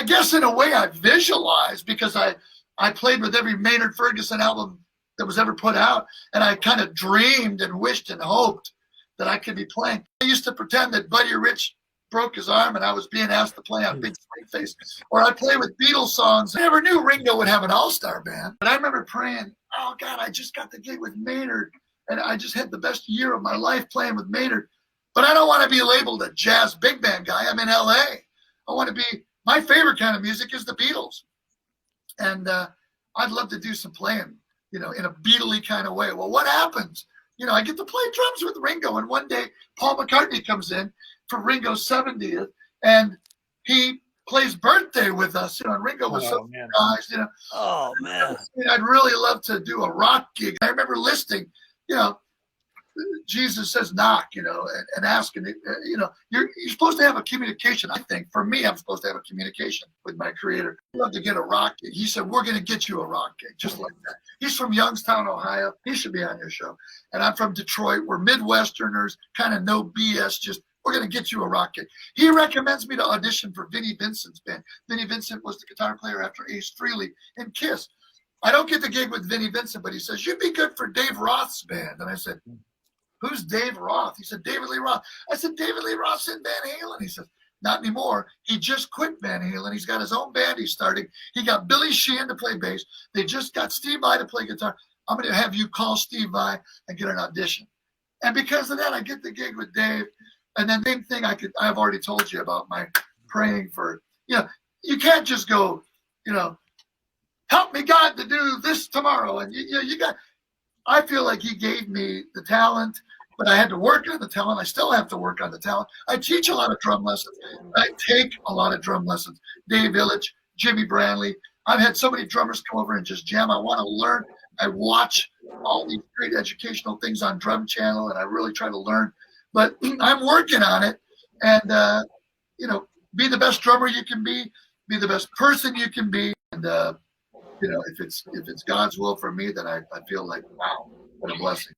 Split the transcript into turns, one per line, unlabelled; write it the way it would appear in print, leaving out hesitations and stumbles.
guess in a way I visualized, because I played with every Maynard Ferguson album that was ever put out, and I kind of dreamed and wished and hoped that I could be playing. I used to pretend that Buddy Rich broke his arm and I was being asked to play on Big Swing Face, or I'd play with Beatles songs. I never knew Ringo would have an all-star band, but I remember praying, oh God, I just got the gig with Maynard, and I just had the best year of my life playing with Maynard, but I don't want to be labeled a jazz big band guy. I'm in LA. I want to be, my favorite kind of music is the Beatles. And I'd love to do some playing, in a Beatle-y kind of way. Well, what happens? I get to play drums with Ringo, and one day Paul McCartney comes in for Ringo's 70th, and he plays Birthday with us, and Ringo was so surprised,
Oh, man.
I'd really love to do a rock gig. I remember listing, Jesus says knock, and ask, and you're supposed to have a communication. I think for me, I'm supposed to have a communication with my creator. I'd love to get a rock gig. He said, we're going to get you a rock gig, just like that. He's from Youngstown, Ohio. He should be on your show. And I'm from Detroit. We're Midwesterners, kind of no BS, just we're going to get you a rock gig. He recommends me to audition for Vinnie Vincent's band. Vinnie Vincent was the guitar player after Ace Frehley and Kiss. I don't get the gig with Vinnie Vincent, but he says, you'd be good for Dave Roth's band. And I said, who's Dave Roth? He said, David Lee Roth. I said, David Lee Roth's in Van Halen. He said, not anymore. He just quit Van Halen. He's got his own band he's starting. He got Billy Sheehan to play bass. They just got Steve Vai to play guitar. I'm going to have you call Steve Vai and get an audition. And because of that, I get the gig with Dave. And then the same thing I've already told you about my praying for, you can't just go, help me God to do this tomorrow. And I feel like he gave me the talent, but I had to work on the talent. I still have to work on the talent. I teach a lot of drum lessons. I take a lot of drum lessons. Dave Illich, Jimmy Brantley. I've had so many drummers come over and just jam. I want to learn. I watch all these great educational things on Drum Channel, and I really try to learn. But I'm working on it. And, be the best drummer you can be the best person you can be. And, if it's God's will for me, then I feel like, wow, what a blessing.